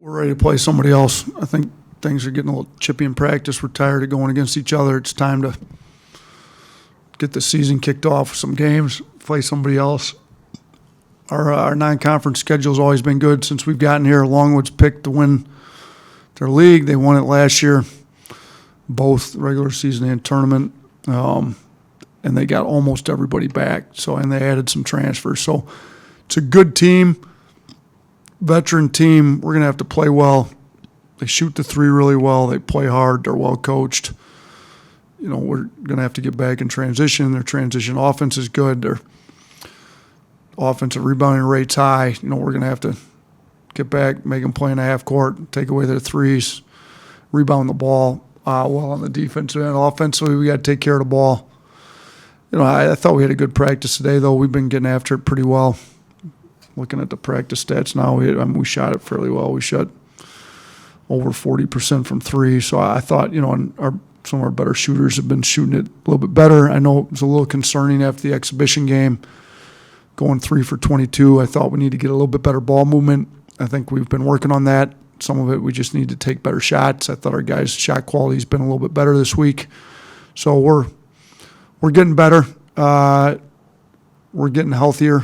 We're ready to play somebody else. I think things are getting a little chippy in practice. We're tired of going against each other. It's time to get the season kicked off with some games, play somebody else. Our non-conference schedule's always been good since we've gotten here. Longwood's picked to win their league. They won it last year, both regular season and tournament, and they got almost everybody back. And they added some transfers. So it's a good team, veteran team. We're going to have to play well. They shoot the three really well. They play hard. They're well coached. We're going to have to get back in transition. Their transition offense is good. Their offensive rebounding rate's high. We're going to have to get back, make them play in a half court, take away their threes, rebound the ball well on the defensive end. Offensively, we got to take care of the ball. I thought we had a good practice today, though. We've been getting after it pretty well. Looking at the practice stats now, we shot it fairly well. We shot over 40% from three. So I thought, some of our better shooters have been shooting it a little bit better. I know it was a little concerning after the exhibition game, going 3 for 22. I thought we need to get a little bit better ball movement. I think we've been working on that. Some of it we just need to take better shots. I thought our guys' shot quality's been a little bit better this week. So we're getting better. We're getting healthier.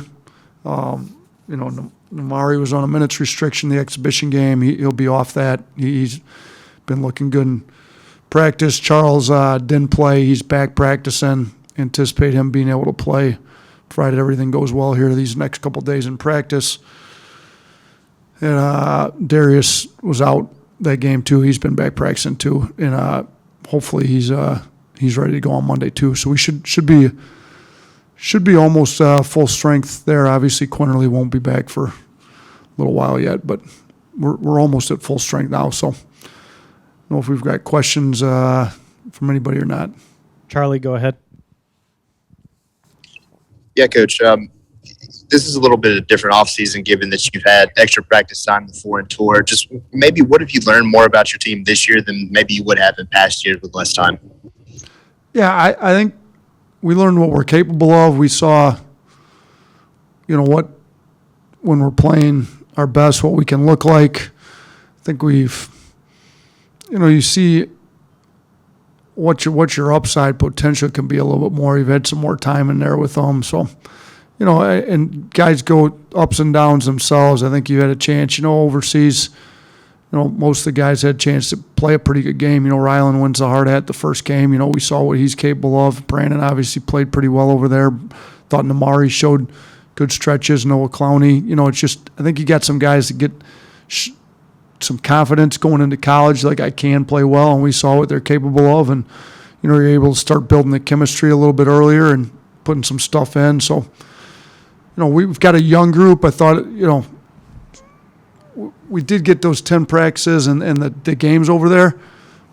Namari was on a minutes restriction the exhibition game. He'll be off that. He's been looking good in practice. Charles didn't play. He's back practicing. Anticipate him being able to play, provided everything goes well here these next couple days in practice. And Darius was out that game too. He's been back practicing too, and hopefully he's ready to go on Monday too. So we should be almost full strength there. Obviously, Quinterly won't be back for a little while yet, but we're almost at full strength now. So I don't know if we've got questions from anybody or not. Charlie, go ahead. Yeah, Coach. This is a little bit of a different offseason given that you've had extra practice time in the foreign tour. Just maybe what have you learned more about your team this year than maybe you would have in past years with less time? Yeah, I think we learned what we're capable of. We saw, when we're playing our best, what we can look like. I think we've, you see what your upside potential can be a little bit more. You've had some more time in there with them. So, and guys go ups and downs themselves. I think you had a chance, overseas. Most of the guys had a chance to play a pretty good game. Rylan wins the hard hat the first game. We saw what he's capable of. Brandon obviously played pretty well over there. Thought Namari showed good stretches. Noah Clowney. It's just, I think you got some guys that get some confidence going into college, like I can play well, and we saw what they're capable of. And, you're able to start building the chemistry a little bit earlier and putting some stuff in. So, we've got a young group. I thought, we did get those 10 practices and the games over there,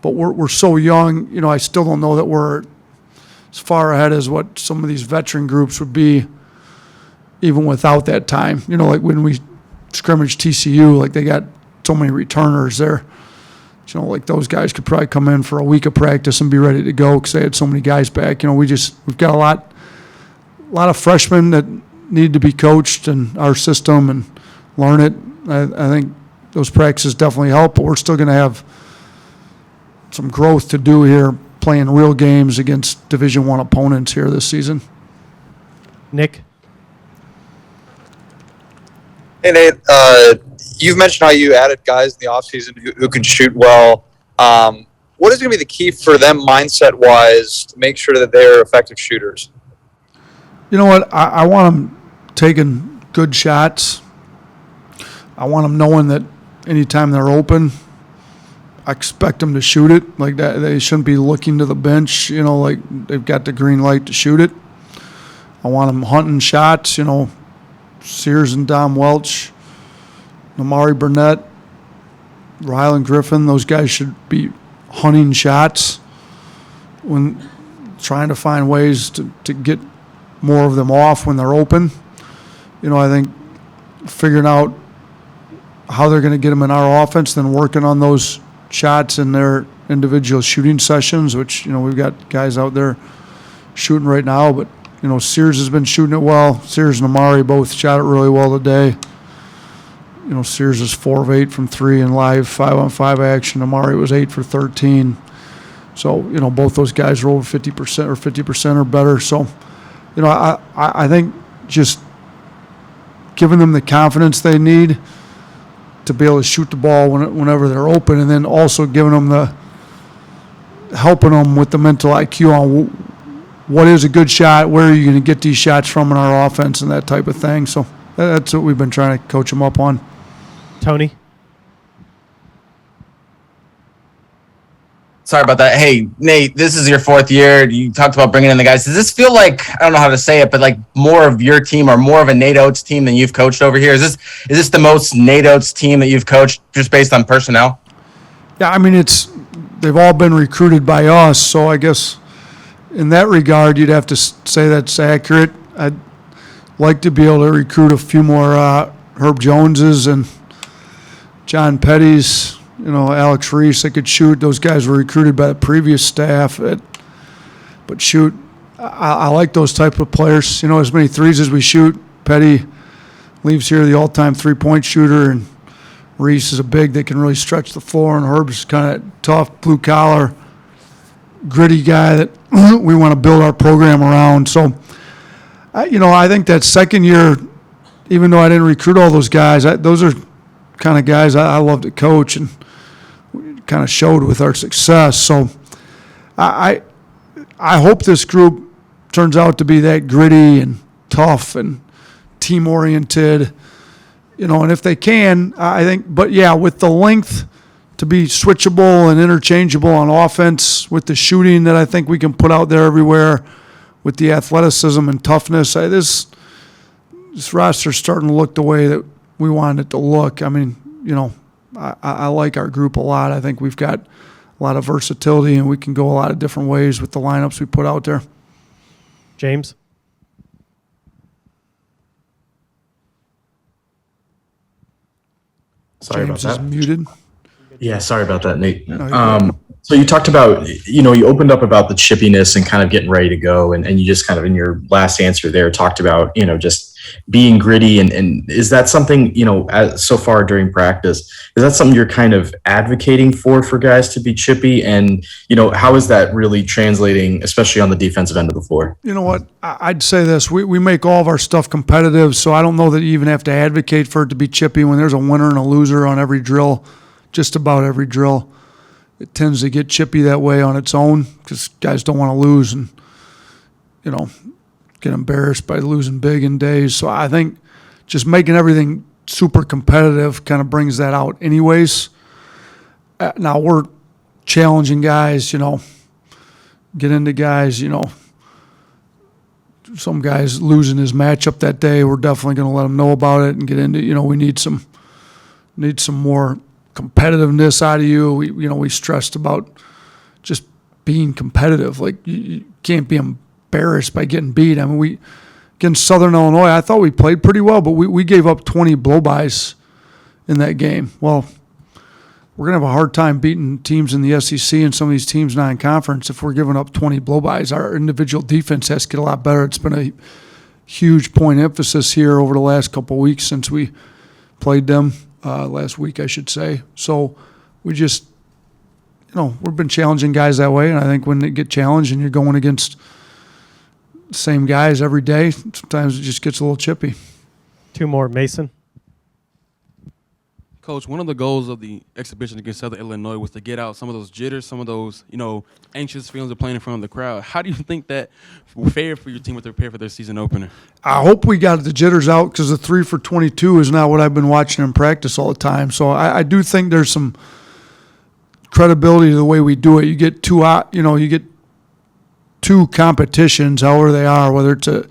but we're so young. I still don't know that we're as far ahead as what some of these veteran groups would be, even without that time. Like when we scrimmaged TCU, like they got so many returners there. Like those guys could probably come in for a week of practice and be ready to go because they had so many guys back. We've got a lot of freshmen that need to be coached in our system and learn it. I think those practices definitely help, but we're still going to have some growth to do here, playing real games against Division I opponents here this season. Nick? Hey, Nate. You've mentioned how you added guys in the offseason who can shoot well. What is going to be the key for them mindset-wise to make sure that they're effective shooters? You know what? I want them taking good shots. I want them knowing that anytime they're open, I expect them to shoot it. Like that, they shouldn't be looking to the bench, like they've got the green light to shoot it. I want them hunting shots, Sears and Dom Welch, Namari Burnett, Rylan Griffin, those guys should be hunting shots when trying to find ways to get more of them off when they're open. I think figuring out how they're going to get them in our offense, then working on those shots in their individual shooting sessions, which, we've got guys out there shooting right now. But, Sears has been shooting it well. Sears and Amari both shot it really well today. Sears is 4 of 8 from 3 in live 5-on-5 action. Amari was 8 for 13. So, both those guys are over 50% or 50% or better. So, I think just giving them the confidence they need to be able to shoot the ball whenever they're open, and then also giving them helping them with the mental IQ on what is a good shot, where are you going to get these shots from in our offense, and that type of thing. So that's what we've been trying to coach them up on. Tony. Sorry about that. Hey, Nate, this is your 4th year. You talked about bringing in the guys. Does this feel like, I don't know how to say it, but like more of your team or more of a Nate Oats team than you've coached over here? Is this the most Nate Oats team that you've coached just based on personnel? Yeah, I mean, they've all been recruited by us, so I guess in that regard, you'd have to say that's accurate. I'd like to be able to recruit a few more Herb Joneses and John Petty's, Alex Reese that could shoot. Those guys were recruited by the previous staff. But shoot, I like those type of players. As many threes as we shoot. Petty leaves here the all-time three-point shooter, and Reese is a big that can really stretch the floor, and Herb's kind of tough, blue-collar, gritty guy that we want to build our program around. So, I think that second year, even though I didn't recruit all those guys, those are kind of guys I love to coach, and kind of showed with our success. So I hope this group turns out to be that gritty and tough and team-oriented, and if they can, I think, but yeah, with the length to be switchable and interchangeable on offense, with the shooting that I think we can put out there everywhere, with the athleticism and toughness, this roster's starting to look the way that we want it to look. I mean, I like our group a lot. I think we've got a lot of versatility, and we can go a lot of different ways with the lineups we put out there. James. Sorry James about is that. muted. Yeah, sorry about that, Nate. No, you're good. So you talked about, you opened up about the chippiness and kind of getting ready to go. And you just kind of in your last answer there talked about, just being gritty. And is that something, so far during practice, is that something you're kind of advocating for guys to be chippy? And, how is that really translating, especially on the defensive end of the floor? You know what? I'd say this. We make all of our stuff competitive, so I don't know that you even have to advocate for it to be chippy when there's a winner and a loser on every drill, just about every drill. It tends to get chippy that way on its own because guys don't want to lose and, get embarrassed by losing big in days. So I think just making everything super competitive kind of brings that out anyways. Now we're challenging guys, get into guys, some guys losing his matchup that day. We're definitely going to let them know about it and get into, we need some more competitiveness out of you. We stressed about just being competitive. Like you can't be embarrassed by getting beat. I mean, against Southern Illinois, I thought we played pretty well, but we gave up 20 blow-bys in that game. Well, we're going to have a hard time beating teams in the SEC and some of these teams non-conference if we're giving up 20 blow-bys. Our individual defense has to get a lot better. It's been a huge point emphasis here over the last couple of weeks since we played them. Last week, I should say. So we just, we've been challenging guys that way, and I think when they get challenged and you're going against the same guys every day, sometimes it just gets a little chippy. 2 more. Mason. Coach, one of the goals of the exhibition against Southern Illinois was to get out some of those jitters, some of those, anxious feelings of playing in front of the crowd. How do you think that fared for your team to prepare for their season opener? I hope we got the jitters out because the 3 for 22 is not what I've been watching in practice all the time. So I do think there's some credibility to the way we do it. You get two competitions, however they are, whether it's a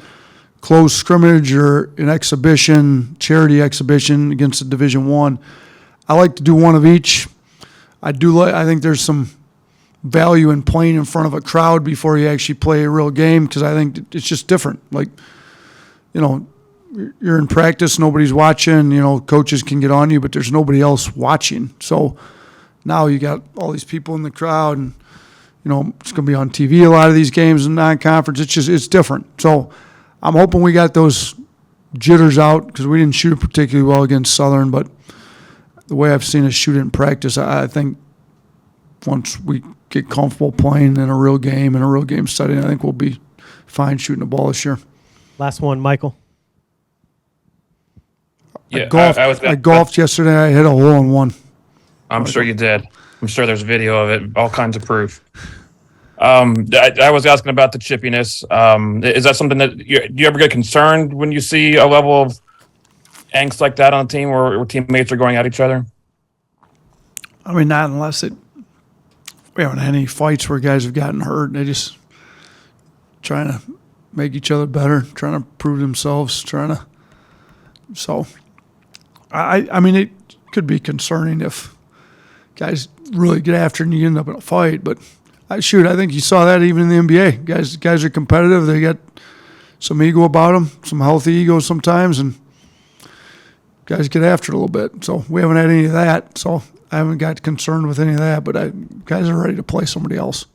close scrimmage or an exhibition, charity exhibition against a Division I. I like to do one of each. I think there's some value in playing in front of a crowd before you actually play a real game because I think it's just different. Like, you're in practice, nobody's watching, coaches can get on you, but there's nobody else watching. So now you got all these people in the crowd and, it's going to be on TV a lot of these games in non-conference. It's different. So I'm hoping we got those jitters out because we didn't shoot it particularly well against Southern, but the way I've seen us shoot it in practice, I think once we get comfortable playing in a real game setting, I think we'll be fine shooting the ball this year. Last one, Michael. Yeah, I golfed yesterday. I hit a hole in one. I'm sure you did. I'm sure there's video of it, all kinds of proof. I was asking about the chippiness. Is that something that do you ever get concerned when you see a level of angst like that on a team where teammates are going at each other? I mean, not unless we haven't had any fights where guys have gotten hurt. They just trying to make each other better, trying to prove themselves, So, I mean, it could be concerning if guys really get after and you end up in a fight. But I think you saw that even in the NBA. Guys are competitive. They got some ego about them, some healthy egos sometimes, and guys get after it a little bit. So we haven't had any of that. So I haven't got concerned with any of that. But guys are ready to play somebody else.